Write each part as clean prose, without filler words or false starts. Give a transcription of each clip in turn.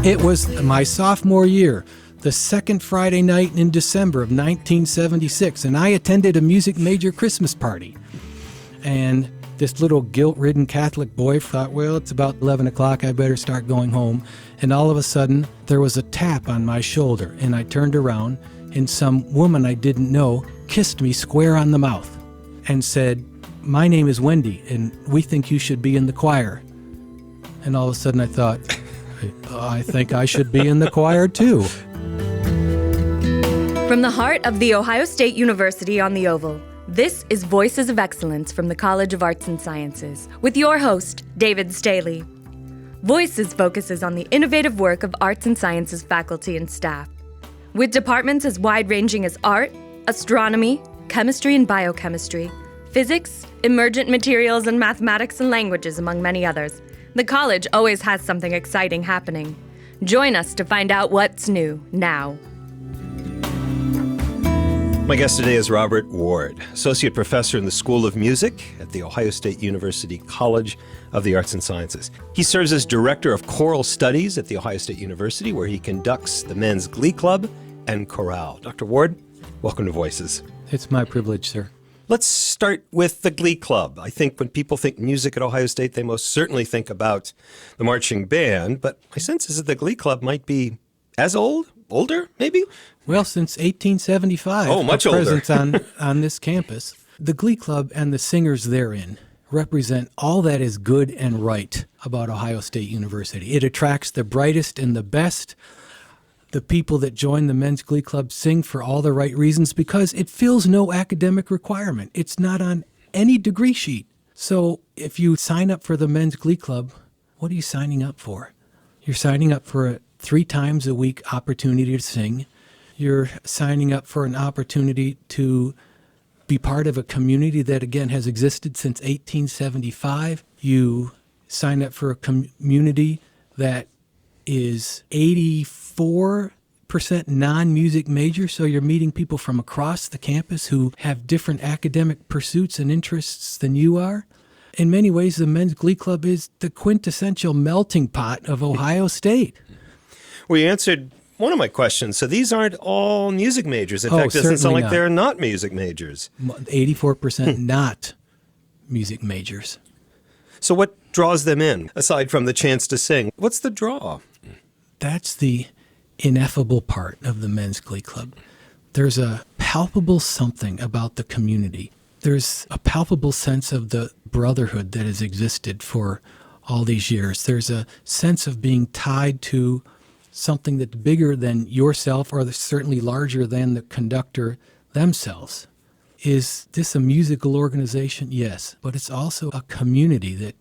It was my sophomore year, the second Friday night in December of 1976, and I attended a music major Christmas party. And this little guilt-ridden Catholic boy thought, well, it's about 11 o'clock, I better start going home. And all of a sudden, there was a tap on my shoulder, and I turned around, and some woman I didn't know kissed me square on the mouth and said, "My name is Wendy, and we think you should be in the choir." And all of a sudden I thought, I think I should be in the choir too. From the heart of The Ohio State University on the Oval, this is Voices of Excellence from the College of Arts and Sciences, with your host, David Staley. Voices focuses on the innovative work of arts and sciences faculty and staff, with departments as wide-ranging as art, astronomy, chemistry and biochemistry, physics, emergent materials, and mathematics and languages, among many others. The college always has something exciting happening. Join us to find out what's new now. My guest today is Robert Ward, Associate Professor in the School of Music at The Ohio State University College of the Arts and Sciences. He serves as Director of Choral Studies at The Ohio State University, where he conducts the Men's Glee Club and Choral. Dr. Ward, welcome to Voices. It's my privilege, sir. Let's start with the Glee Club. I think when people think music at Ohio State, they most certainly think about the marching band, but my sense is that the Glee Club might be as older, maybe? Well, since 1875, oh, much older. presence on this campus. The Glee Club and the singers therein represent all that is good and right about Ohio State University. It attracts the brightest and the best. The people that join the Men's Glee Club sing for all the right reasons because it fills no academic requirement. It's not on any degree sheet. So if you sign up for the Men's Glee Club, what are you signing up for? You're signing up for a 3 times a week opportunity to sing. You're signing up for an opportunity to be part of a community that, again, has existed since 1875. You sign up for a community that is 84% non-music major, so you're meeting people from across the campus who have different academic pursuits and interests than you are. In many ways, the Men's Glee Club is the quintessential melting pot of Ohio State. Well, you answered one of my questions. So these aren't all music majors. In fact, it doesn't sound like they're not music majors. 84% not music majors. So what draws them in, aside from the chance to sing? What's the draw? That's the ineffable part of the Men's Glee Club. There's a palpable something about the community. There's a palpable sense of the brotherhood that has existed for all these years. There's a sense of being tied to something that's bigger than yourself or certainly larger than the conductor themselves. Is this a musical organization? Yes, but it's also a community that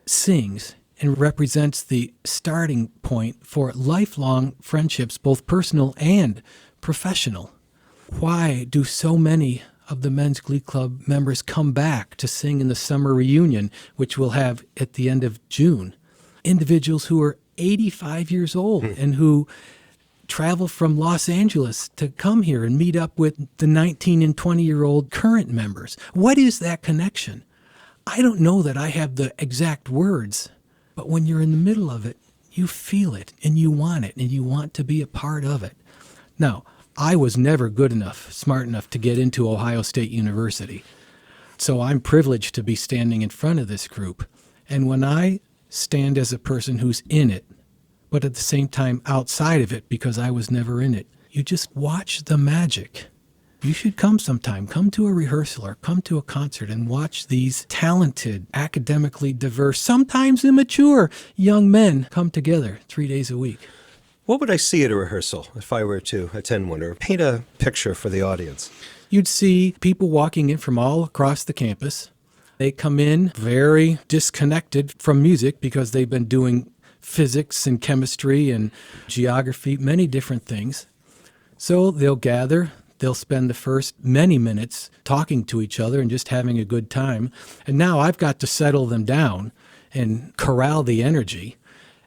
sings and represents the starting point for lifelong friendships, both personal and professional. Why do so many of the Men's Glee Club members come back to sing in the summer reunion, which we'll have at the end of June? Individuals who are 85 years old and who travel from Los Angeles to come here and meet up with the 19 and 20-year-old current members. What is that connection? I don't know that I have the exact words, but when you're in the middle of it, you feel it and you want to be a part of it. Now, I was never good enough, smart enough to get into Ohio State University. So I'm privileged to be standing in front of this group. And when I stand as a person who's in it, but at the same time outside of it because I was never in it, you just watch the magic. You should come sometime. Come to a rehearsal or come to a concert and watch these talented, academically diverse, sometimes immature young men come together 3 days a week. What would I see at a rehearsal if I were to attend one, or paint a picture for the audience? You'd see people walking in from all across the campus. They come in very disconnected from music because they've been doing physics and chemistry and geography, many different things. So they'll gather. They'll spend the first many minutes talking to each other and just having a good time. And now I've got to settle them down and corral the energy.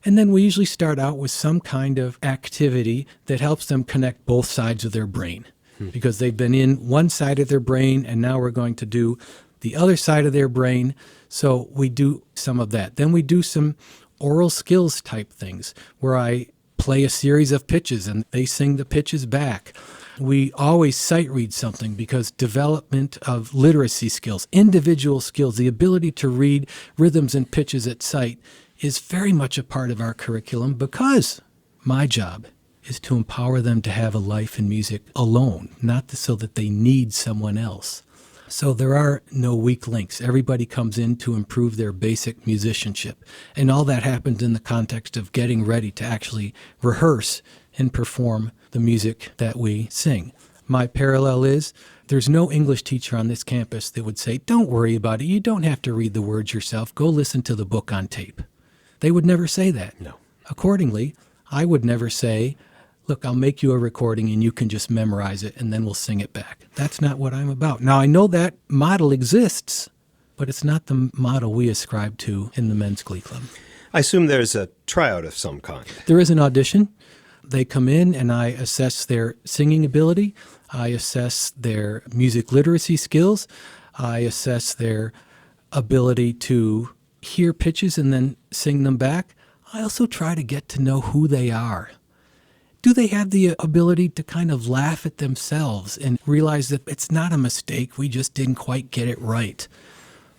And then we usually start out with some kind of activity that helps them connect both sides of their brain. Because they've been in one side of their brain and now we're going to do the other side of their brain. So we do some of that. Then we do some oral skills type things where I play a series of pitches and they sing the pitches back. We always sight read something because development of literacy skills, individual skills, the ability to read rhythms and pitches at sight is very much a part of our curriculum because my job is to empower them to have a life in music alone, not so that they need someone else. So there are no weak links. Everybody comes in to improve their basic musicianship. And all that happens in the context of getting ready to actually rehearse and perform the music that we sing. My parallel is there's no English teacher on this campus that would say, don't worry about it. You don't have to read the words yourself. Go listen to the book on tape. They would never say that. No. Accordingly, I would never say, look, I'll make you a recording and you can just memorize it and then we'll sing it back. That's not what I'm about. Now, I know that model exists, but it's not the model we ascribe to in the Men's Glee Club. I assume there's a tryout of some kind. There is an audition. They come in and I assess their singing ability. I assess their music literacy skills. I assess their ability to hear pitches and then sing them back. I also try to get to know who they are. Do they have the ability to kind of laugh at themselves and realize that it's not a mistake, we just didn't quite get it right?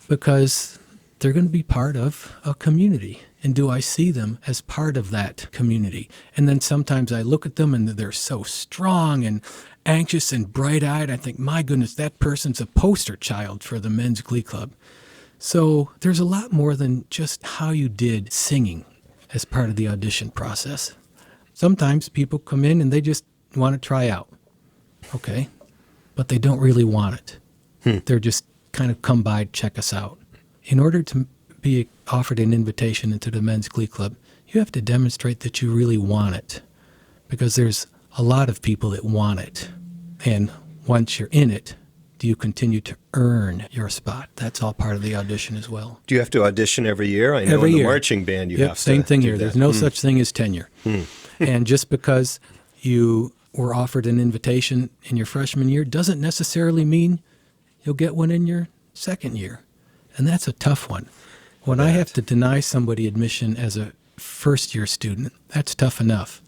Because they're going to be part of a community. And do I see them as part of that community? And then sometimes I look at them and they're so strong and anxious and bright-eyed. I think, my goodness, that person's a poster child for the Men's Glee Club. So there's a lot more than just how you did singing as part of the audition process. Sometimes people come in and they just want to try out. Okay. But they don't really want it. They're just kind of come by, check us out. In order to be offered an invitation into the Men's Glee Club, you have to demonstrate that you really want it. Because there's a lot of people that want it. And once you're in it, do you continue to earn your spot? That's all part of the audition as well. Do you have to audition every year? I know Every in the year. marching band you have to. Same thing do here. that. There's no such thing as tenure. And just because you were offered an invitation in your freshman year doesn't necessarily mean you'll get one in your second year. And that's a tough one. When I have to deny somebody admission as a first-year student, that's tough enough.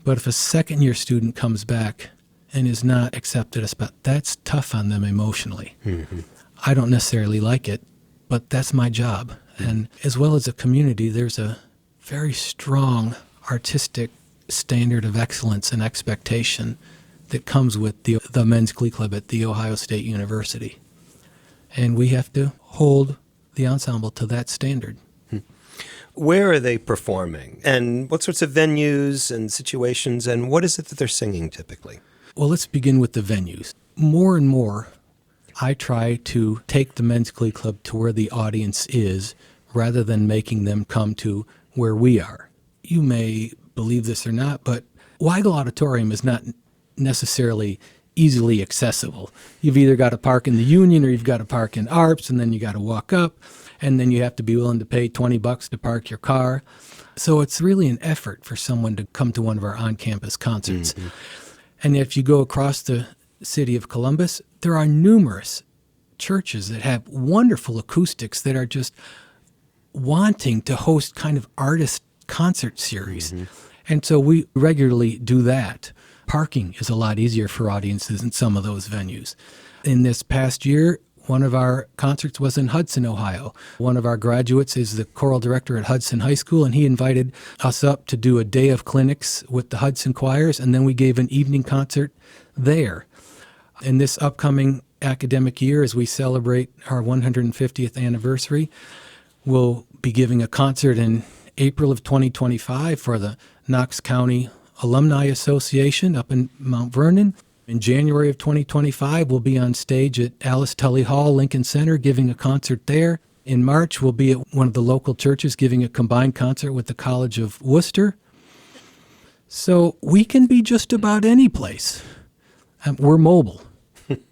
But if a second-year student comes back and is not accepted a spot, that's tough on them emotionally. I don't necessarily like it, but that's my job. And as well as a community, there's a very strong artistic standard of excellence and expectation that comes with the Men's Glee Club at The Ohio State University. And we have to hold the ensemble to that standard. Where are they performing? And what sorts of venues and situations? And what is it that they're singing typically? Well, let's begin with the venues. More and more, I try to take the Men's Glee Club to where the audience is rather than making them come to where we are. You may believe this or not, but Weigel Auditorium is not necessarily easily accessible. You've either got to park in the Union or you've got to park in Arps, and then you got to walk up, and then you have to be willing to pay $20 to park your car. So it's really an effort for someone to come to one of our on-campus concerts. And if you go across the city of Columbus, there are numerous churches that have wonderful acoustics that are just wanting to host kind of artist concert series. And so we regularly do that. Parking is a lot easier for audiences in some of those venues. In this past year, one of our concerts was in Hudson, Ohio. One of our graduates is the choral director at Hudson High School, and he invited us up to do a day of clinics with the Hudson choirs, and then we gave an evening concert there. In this upcoming academic year, as we celebrate our 150th anniversary, we'll be giving a concert in April of 2025 for the Knox County Alumni Association up in Mount Vernon. In January of 2025, we'll be on stage at Alice Tully Hall, Lincoln Center, giving a concert there. In March, we'll be at one of the local churches giving a combined concert with the College of Worcester. So we can be just about any place. We're mobile.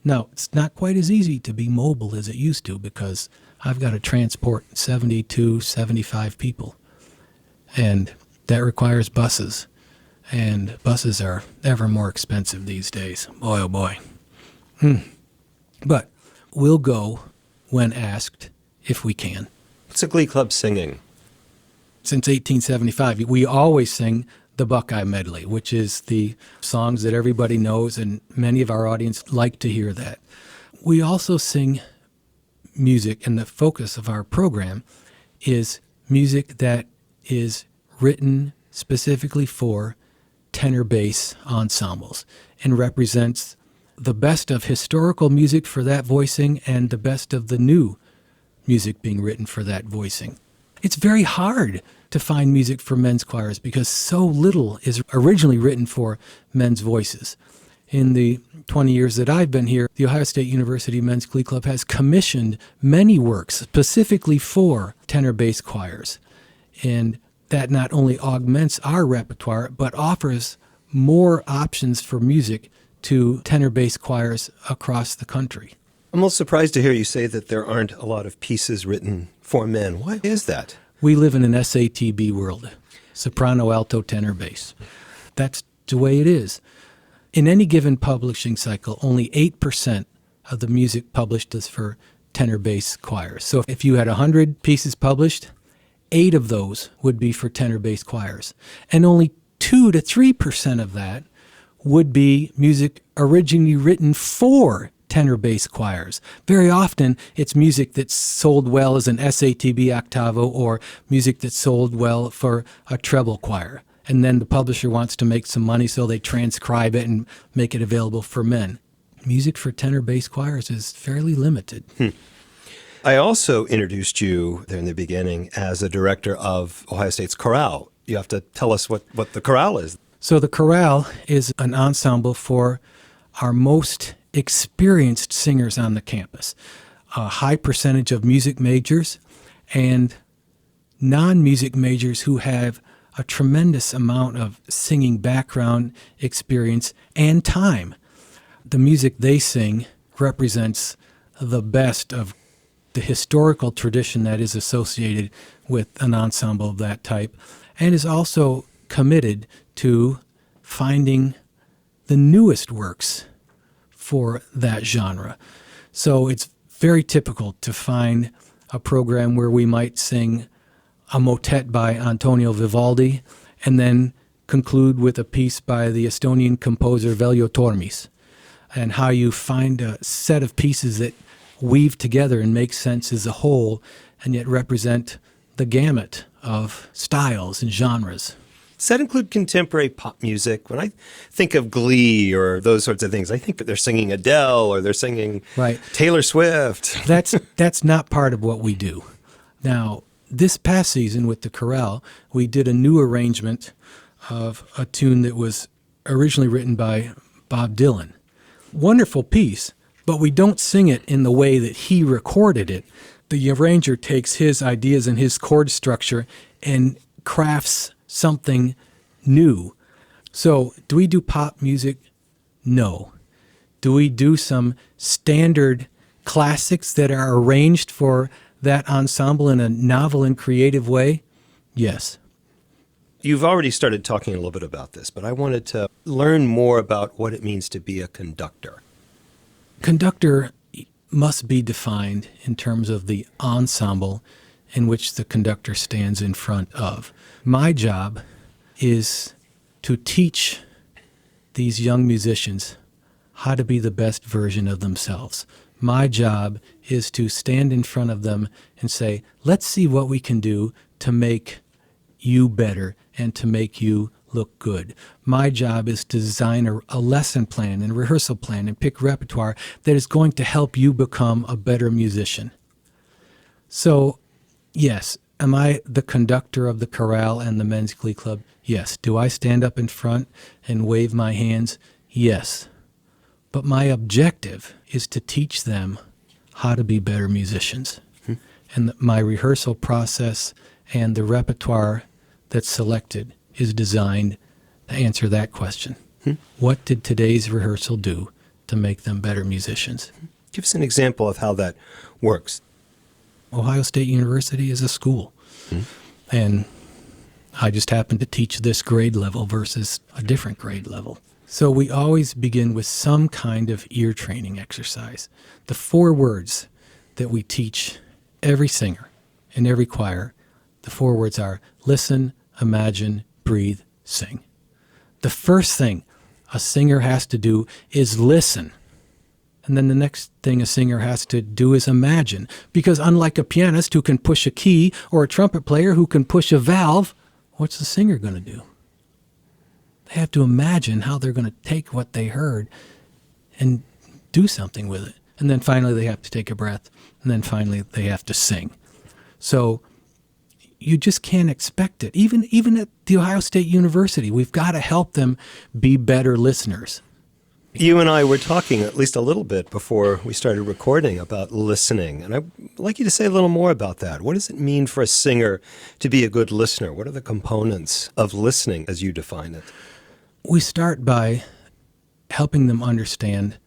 Now, it's not quite as easy to be mobile as it used to because I've got to transport 72, 75 people. And that requires buses. And buses are ever more expensive these days. Boy, oh boy. But we'll go when asked if we can. What's a Glee Club singing? Since 1875, we always sing the Buckeye Medley, which is the songs that everybody knows, and many of our audience like to hear that. We also sing music, and the focus of our program is music that is written specifically for tenor bass ensembles and represents the best of historical music for that voicing and the best of the new music being written for that voicing. It's very hard to find music for men's choirs because so little is originally written for men's voices. In the 20 years that I've been here, the Ohio State University Men's Glee Club has commissioned many works specifically for tenor bass choirs. And that not only augments our repertoire, but offers more options for music to tenor bass choirs across the country. I'm a little surprised to hear you say that there aren't a lot of pieces written for men. Why is that? We live in an SATB world, soprano, alto, tenor, bass. That's the way it is. In any given publishing cycle, only 8% of the music published is for tenor bass choirs. So if you had 100 pieces published, 8 of those would be for tenor bass choirs. And only 2 to 3% of that would be music originally written for tenor bass choirs. Very often, it's music that's sold well as an SATB octavo or music that's sold well for a treble choir. And then the publisher wants to make some money, so they transcribe it and make it available for men. Music for tenor bass choirs is fairly limited. I also introduced you there in the beginning as a director of Ohio State's Choral. You have to tell us what the Choral is. So the Choral is an ensemble for our most experienced singers on the campus. A high percentage of music majors and non-music majors who have a tremendous amount of singing background experience and time. The music they sing represents the best of the historical tradition that is associated with an ensemble of that type, and is also committed to finding the newest works for that genre. So it's very typical to find a program where we might sing a motet by Antonio Vivaldi and then conclude with a piece by the Estonian composer Veljo Tormis, and how you find a set of pieces that weave together and make sense as a whole and yet represent the gamut of styles and genres. Does that include contemporary pop music? When I think of Glee or those sorts of things, I think that they're singing Adele or they're singing Taylor Swift. That's not part of what we do. Now, this past season with the chorale, we did a new arrangement of a tune that was originally written by Bob Dylan. Wonderful piece, but we don't sing it in the way that he recorded it. The arranger takes his ideas and his chord structure and crafts something new. So, do we do pop music? No. Do we do some standard classics that are arranged for that ensemble in a novel and creative way? Yes. You've already started talking a little bit about this, but I wanted to learn more about what it means to be a conductor. Conductor must be defined in terms of the ensemble in which the conductor stands in front of. My job is to teach these young musicians how to be the best version of themselves. My job is to stand in front of them and say, let's see what we can do to make you better and to make you look good. My job is to design a lesson plan and rehearsal plan and pick repertoire that is going to help you become a better musician. So, yes, am I the conductor of the chorale and the Men's Glee Club? Yes. Do I stand up in front and wave my hands? Yes. But my objective is to teach them how to be better musicians. And my rehearsal process and the repertoire that's selected is designed to answer that question. What did today's rehearsal do to make them better musicians? Give us an example of how that works. Ohio State University is a school. And I just happen to teach this grade level versus a different grade level. So we always begin with some kind of ear training exercise. The 4 words that we teach every singer in every choir, the 4 words are listen, imagine, breathe, sing. the first thing a singer has to do is listen. And then the next thing a singer has to do is imagine. Because unlike a pianist who can push a key or a trumpet player who can push a valve, what's the singer going to do? They have to imagine how they're going to take what they heard and do something with it. And then finally they have to take a breath. And then finally they have to sing. So you just can't expect it. Even at The Ohio State University, we've got to help them be better listeners. You and I were talking at least a little bit before we started recording about listening, and I'd like you to say a little more about that. What does it mean for a singer to be a good listener? What are the components of listening as you define it? We start by helping them understand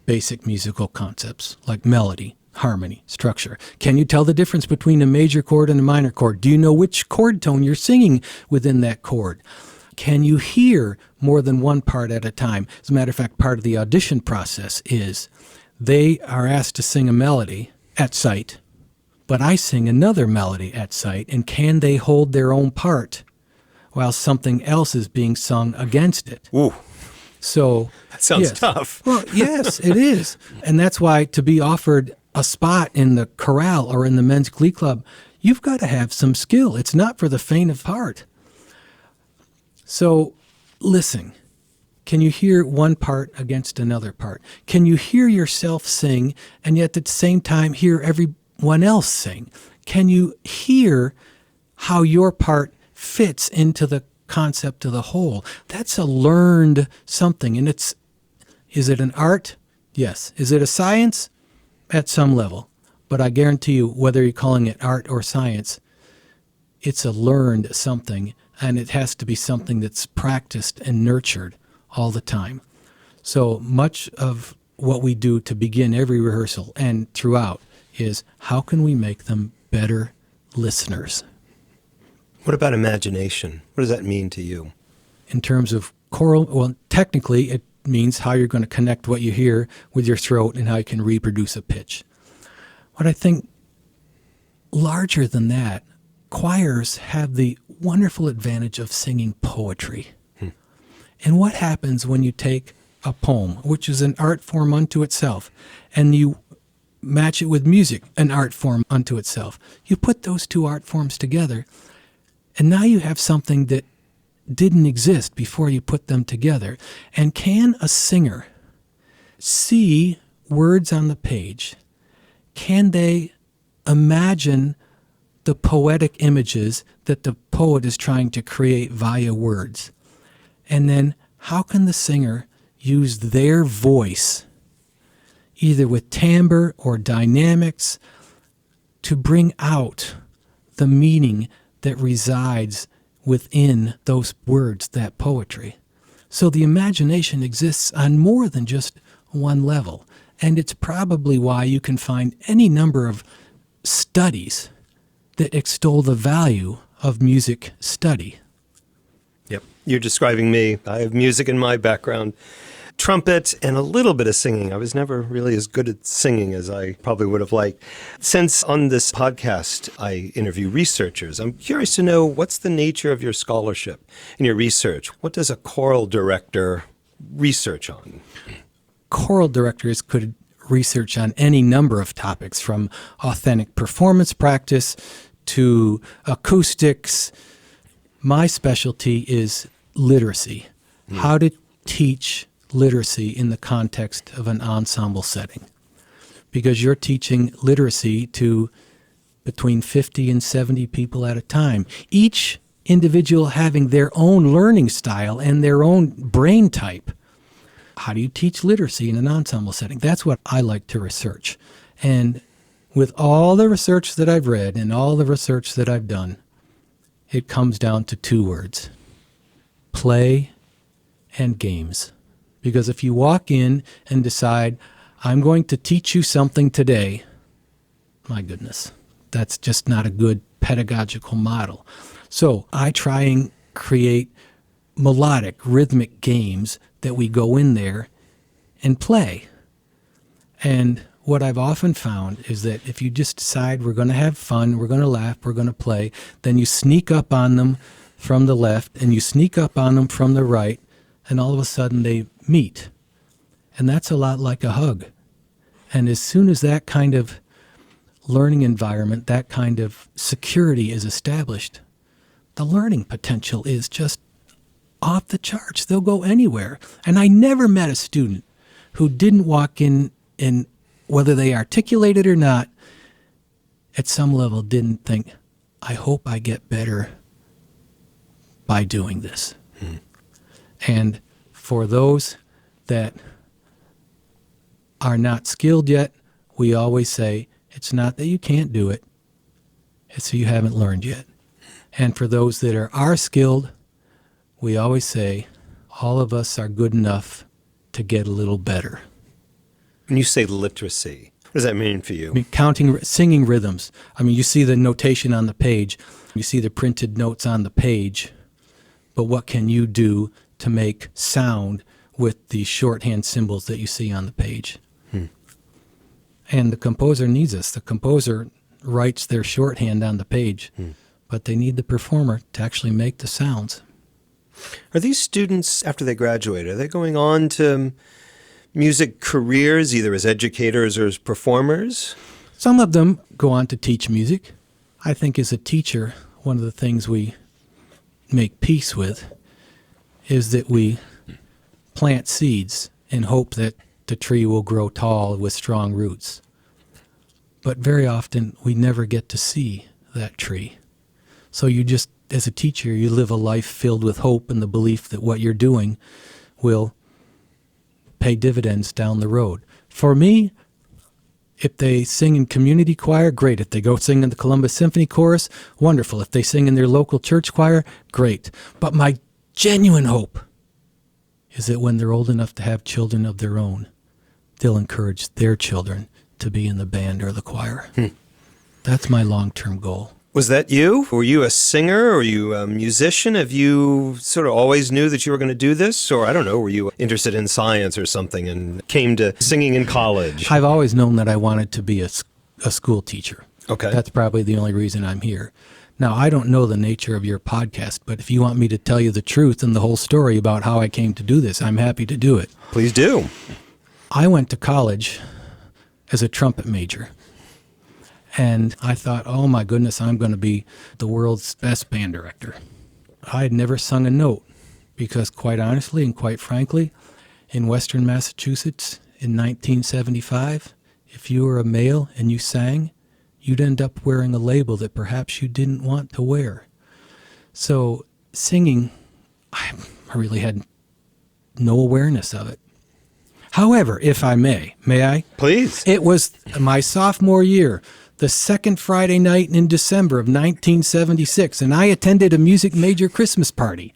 basic musical concepts like melody, harmony, structure. Can you tell the difference between a major chord and a minor chord? Do you know which chord tone you're singing within that chord? Can you hear more than one part at a time? As a matter of fact, part of the audition process is they are asked to sing a melody at sight, but I sing another melody at sight, and can they hold their own part while something else is being sung against it? Ooh, so that sounds yes. tough. Well, yes, it is. And that's why to be offered a spot in the chorale or in the men's glee club, you've got to have some skill. It's not for the faint of heart. So listen, can you hear one part against another part? Can you hear yourself sing and yet at the same time hear everyone else sing? Can you hear how your part fits into the concept of the whole? That's a learned something. And is it an art? Yes. Is it a science? At some level. But I guarantee you, whether you're calling it art or science, it's a learned something. And it has to be something that's practiced and nurtured all the time. So much of what we do to begin every rehearsal and throughout is how can we make them better listeners? What about imagination? What does that mean to you? In terms of choral, well, technically it means how you're going to connect what you hear with your throat and how you can reproduce a pitch. What I think larger than that, choirs have the wonderful advantage of singing poetry. And what happens when you take a poem, which is an art form unto itself, and you match it with music, an art form unto itself? You put those two art forms together, and now you have something that didn't exist before you put them together. And can a singer see words on the page? Can they imagine the poetic images that the poet is trying to create via words? And then how can the singer use their voice, either with timbre or dynamics, to bring out the meaning that resides within those words, that poetry? So the imagination exists on more than just one level. And it's probably why you can find any number of studies that extol the value of music study. Yep. You're describing me. I have music in my background, trumpet, and a little bit of singing. I was never really as good at singing as I probably would have liked. Since on this podcast I interview researchers, I'm curious to know what's the nature of your scholarship and your research. What does a choral director research on? Choral directors could research on any number of topics, from authentic performance practice to acoustics. My specialty is literacy, how to teach literacy in the context of an ensemble setting. Because you're teaching literacy to between 50 and 70 people at a time, each individual having their own learning style and their own brain type. How do you teach literacy in an ensemble setting? That's what I like to research. And with all the research that I've read and all the research that I've done, it comes down to two words: play and games. Because if you walk in and decide, I'm going to teach you something today, my goodness, that's just not a good pedagogical model. So I try and create melodic, rhythmic games that we go in there and play. And what I've often found is that if you just decide we're going to have fun, we're going to laugh, we're going to play, then you sneak up on them from the left and you sneak up on them from the right and all of a sudden they meet. And that's a lot like a hug. And as soon as that kind of learning environment, that kind of security is established, the learning potential is just off the charts. They'll go anywhere. And I never met a student who didn't walk in and whether they articulate it or not, at some level didn't think, I hope I get better by doing this. And for those that are not skilled yet, we always say, it's not that you can't do it, it's that you haven't learned yet. And for those that are skilled, we always say, all of us are good enough to get a little better. When you say literacy, what does that mean for you? I mean, singing rhythms. I mean, you see the notation on the page, you see the printed notes on the page, but what can you do to make sound with the shorthand symbols that you see on the page? And the composer needs us. The composer writes their shorthand on the page, but they need the performer to actually make the sounds. Are these students, after they graduate, are they going on to music careers, either as educators or as performers? Some of them go on to teach music. I think as a teacher, one of the things we make peace with is that we plant seeds and hope that the tree will grow tall with strong roots. But very often, we never get to see that tree. So you just, as a teacher, you live a life filled with hope and the belief that what you're doing will pay dividends down the road. For me, if they sing in community choir, great. If they go sing in the Columbus Symphony Chorus, wonderful. If they sing in their local church choir, great. But my genuine hope is that when they're old enough to have children of their own, they'll encourage their children to be in the band or the choir. That's my long-term goal. Was that you? Were you a singer? Were you a musician? Have you sort of always knew that you were going to do this? Or, I don't know, were you interested in science or something and came to singing in college? I've always known that I wanted to be a school teacher. Okay. That's probably the only reason I'm here. Now, I don't know the nature of your podcast, but if you want me to tell you the truth and the whole story about how I came to do this, I'm happy to do it. Please do. I went to college as a trumpet major. And I thought, oh my goodness, I'm going to be the world's best band director. I had never sung a note because quite honestly and quite frankly, in Western Massachusetts in 1975, if you were a male and you sang, you'd end up wearing a label that perhaps you didn't want to wear. So singing, I really had no awareness of it. However, if I may I? Please. It was my sophomore year, the second Friday night in December of 1976, and I attended a music major Christmas party.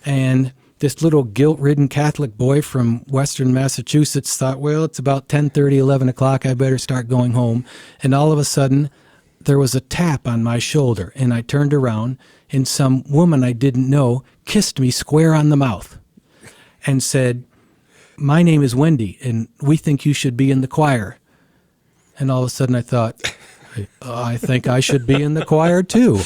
And this little guilt-ridden Catholic boy from Western Massachusetts thought, well, it's about 10:30, 11 o'clock, I better start going home. And all of a sudden, there was a tap on my shoulder, and I turned around, and some woman I didn't know kissed me square on the mouth and said, my name is Wendy, and we think you should be in the choir. And all of a sudden I thought, I think I should be in the choir too.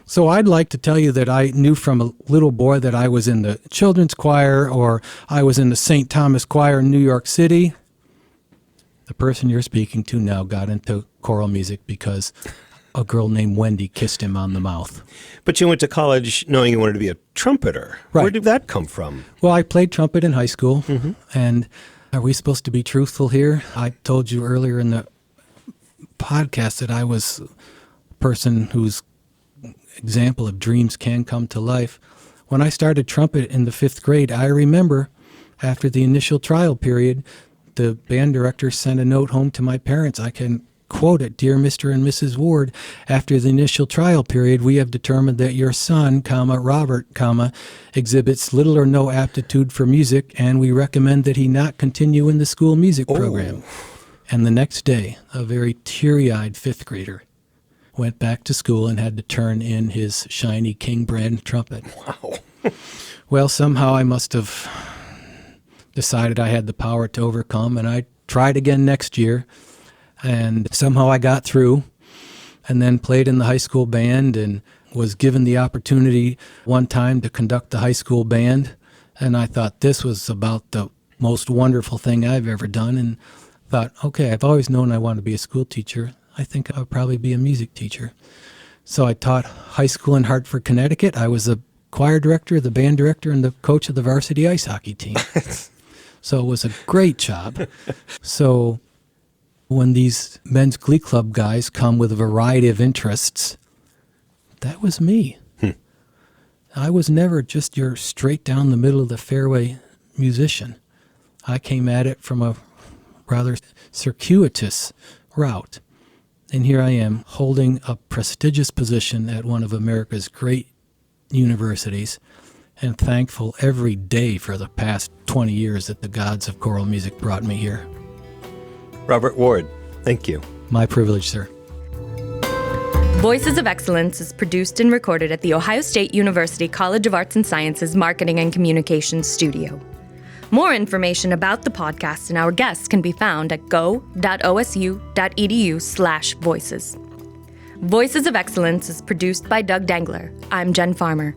So I'd like to tell you that I knew from a little boy that I was in the children's choir or I was in the St. Thomas Choir in New York City. The person you're speaking to now got into choral music because a girl named Wendy kissed him on the mouth. But you went to college knowing you wanted to be a trumpeter. Right. Where did that come from? Well, I played trumpet in high school, and are we supposed to be truthful here? I told you earlier in the podcast that I was a person whose example of dreams can come to life. When I started trumpet in the 5th grade, I remember after the initial trial period, the band director sent a note home to my parents. I can quote it, Dear Mr. and Mrs. Ward, after the initial trial period, we have determined that your son, Robert, exhibits little or no aptitude for music, and we recommend that he not continue in the school music program. And the next day, a very teary-eyed 5th grader went back to school and had to turn in his shiny King brand trumpet. Wow. Well, somehow I must have decided I had the power to overcome, and I tried again next year. And somehow I got through and then played in the high school band and was given the opportunity one time to conduct the high school band. And I thought this was about the most wonderful thing I've ever done, and thought, okay, I've always known I wanted to be a school teacher. I think I'll probably be a music teacher. So I taught high school in Hartford, Connecticut. I was the choir director, the band director, and the coach of the varsity ice hockey team. So it was a great job. So when these men's glee club guys come with a variety of interests, that was me. I was never just your straight down the middle of the fairway musician. I came at it from a rather circuitous route. And here I am holding a prestigious position at one of America's great universities, and thankful every day for the past 20 years that the gods of choral music brought me here. Robert Ward, thank you. My privilege, sir. Voices of Excellence is produced and recorded at The Ohio State University College of Arts and Sciences Marketing and Communications Studio. More information about the podcast and our guests can be found at go.osu.edu/voices. Voices of Excellence is produced by Doug Dengler. I'm Jen Farmer.